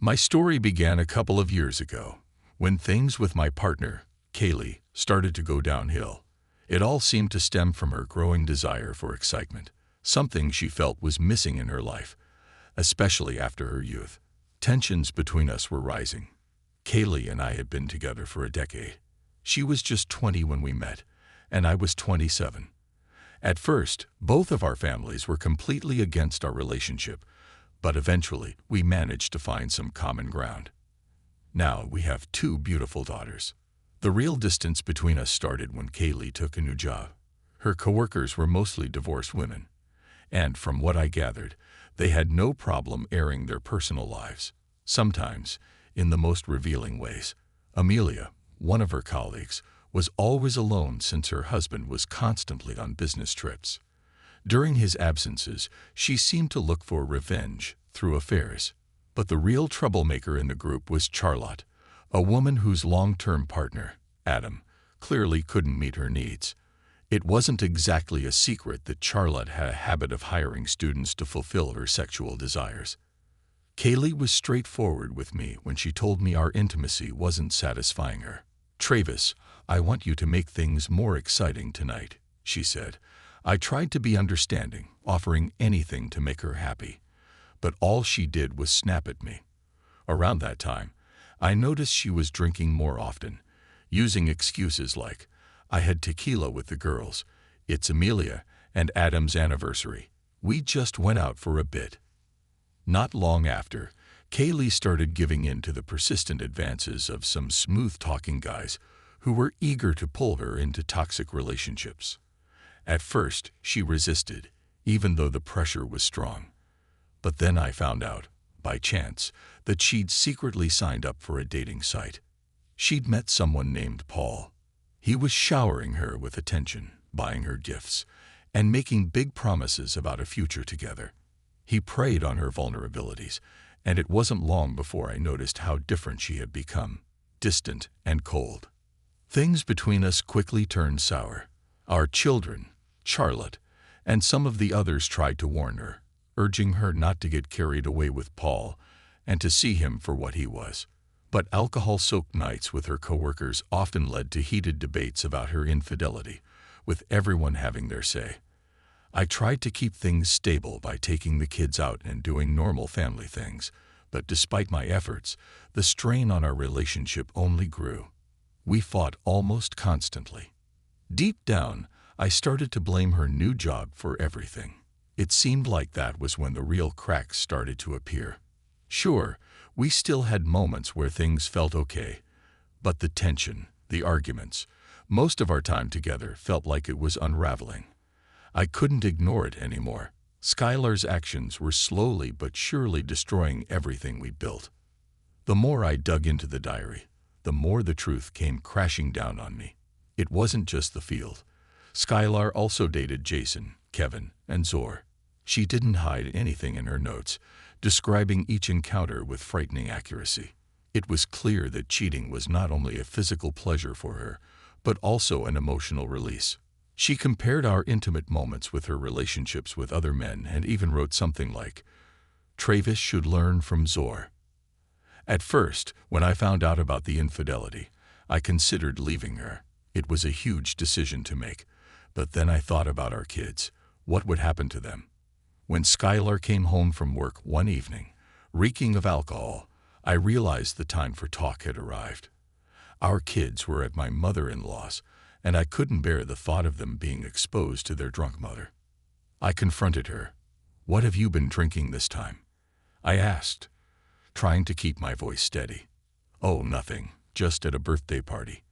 My story began a couple of years ago, when things with my partner, Kaylee, started to go downhill. It all seemed to stem from her growing desire for excitement, something she felt was missing in her life, especially after her youth. Tensions between us were rising. Kaylee and I had been together for a decade. She was just 20 when we met, and I was 27. At first, both of our families were completely against our relationship, but eventually we managed to find some common ground. Now we have two beautiful daughters. The real distance between us started when Kaylee took a new job. Her coworkers were mostly divorced women, and from what I gathered, they had no problem airing their personal lives, sometimes in the most revealing ways. Amelia, one of her colleagues, was always alone since her husband was constantly on business trips. During his absences, she seemed to look for revenge through affairs. But the real troublemaker in the group was Charlotte, a woman whose long-term partner, Adam, clearly couldn't meet her needs. It wasn't exactly a secret that Charlotte had a habit of hiring students to fulfill her sexual desires. Kaylee was straightforward with me when she told me our intimacy wasn't satisfying her. "Travis, I want you to make things more exciting tonight," she said. I tried to be understanding, offering anything to make her happy, but all she did was snap at me. Around that time, I noticed she was drinking more often, using excuses like, "I had tequila with the girls, it's Amelia and Adam's anniversary, we just went out for a bit." Not long after, Kaylee started giving in to the persistent advances of some smooth-talking guys who were eager to pull her into toxic relationships. At first, she resisted, even though the pressure was strong. But then I found out, by chance, that she'd secretly signed up for a dating site. She'd met someone named Paul. He was showering her with attention, buying her gifts, and making big promises about a future together. He preyed on her vulnerabilities, and it wasn't long before I noticed how different she had become, distant and cold. Things between us quickly turned sour. Our children, Charlotte, and some of the others tried to warn her, urging her not to get carried away with Paul and to see him for what he was. But alcohol-soaked nights with her coworkers often led to heated debates about her infidelity, with everyone having their say. I tried to keep things stable by taking the kids out and doing normal family things, but despite my efforts, the strain on our relationship only grew. We fought almost constantly. Deep down, I started to blame her new job for everything. It seemed like that was when the real cracks started to appear. Sure, we still had moments where things felt okay, but the tension, the arguments, most of our time together felt like it was unraveling. I couldn't ignore it anymore. Skylar's actions were slowly but surely destroying everything we built. The more I dug into the diary, the more the truth came crashing down on me. It wasn't just the field. Skylar also dated Jason, Kevin, and Zor. She didn't hide anything in her notes, describing each encounter with frightening accuracy. It was clear that cheating was not only a physical pleasure for her, but also an emotional release. She compared our intimate moments with her relationships with other men and even wrote something like, "Travis should learn from Zor." At first, when I found out about the infidelity, I considered leaving her. It was a huge decision to make, but then I thought about our kids. What would happen to them? When Skylar came home from work one evening, reeking of alcohol, I realized the time for talk had arrived. Our kids were at my mother-in-law's, and I couldn't bear the thought of them being exposed to their drunk mother. I confronted her. "What have you been drinking this time?" I asked, trying to keep my voice steady. "Oh, nothing, just at a birthday party.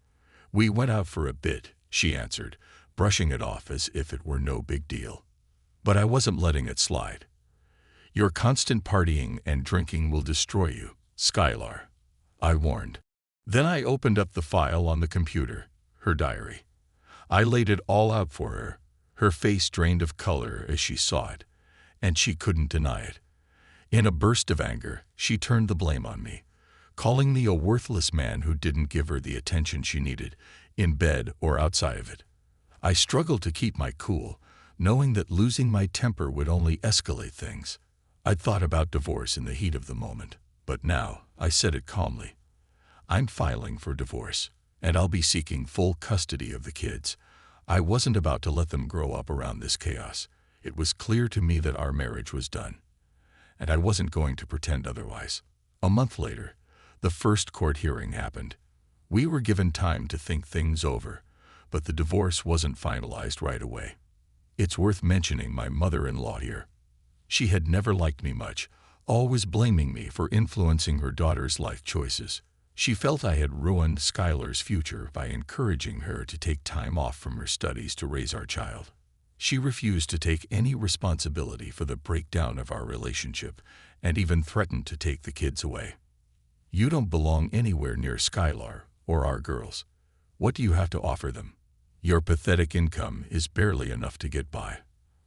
We went out for a bit," she answered, brushing it off as if it were no big deal. But I wasn't letting it slide. "Your constant partying and drinking will destroy you, Skylar," I warned. Then I opened up the file on the computer, her diary. I laid it all out for her, her face drained of color as she saw it, and she couldn't deny it. In a burst of anger, she turned the blame on me, calling me a worthless man who didn't give her the attention she needed, in bed or outside of it. I struggled to keep my cool, knowing that losing my temper would only escalate things. I'd thought about divorce in the heat of the moment, But now, I said it calmly, I'm filing for divorce, and I'll be seeking full custody of the kids. I wasn't about to let them grow up around this chaos. It was clear to me that our marriage was done, and I wasn't going to pretend otherwise. A month later, the first court hearing happened. We were given time to think things over, but the divorce wasn't finalized right away. It's worth mentioning my mother-in-law here. She had never liked me much, always blaming me for influencing her daughter's life choices. She felt I had ruined Skylar's future by encouraging her to take time off from her studies to raise our child. She refused to take any responsibility for the breakdown of our relationship and even threatened to take the kids away. You don't belong anywhere near Skylar or our girls. What do you have to offer them? Your pathetic income is barely enough to get by.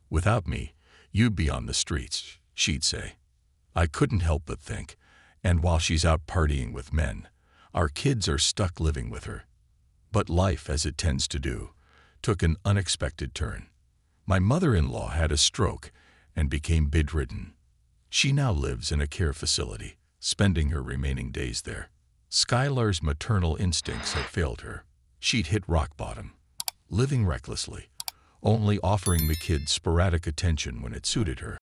Without me, you'd be on the streets, she'd say. I couldn't help but think, and while she's out partying with men, our kids are stuck living with her. But life, as it tends to do, took an unexpected turn. My mother-in-law had a stroke and became bedridden. She now lives in a care facility, spending her remaining days there. Skylar's maternal instincts had failed her. She'd hit rock bottom, living recklessly, only offering the kids sporadic attention when it suited her.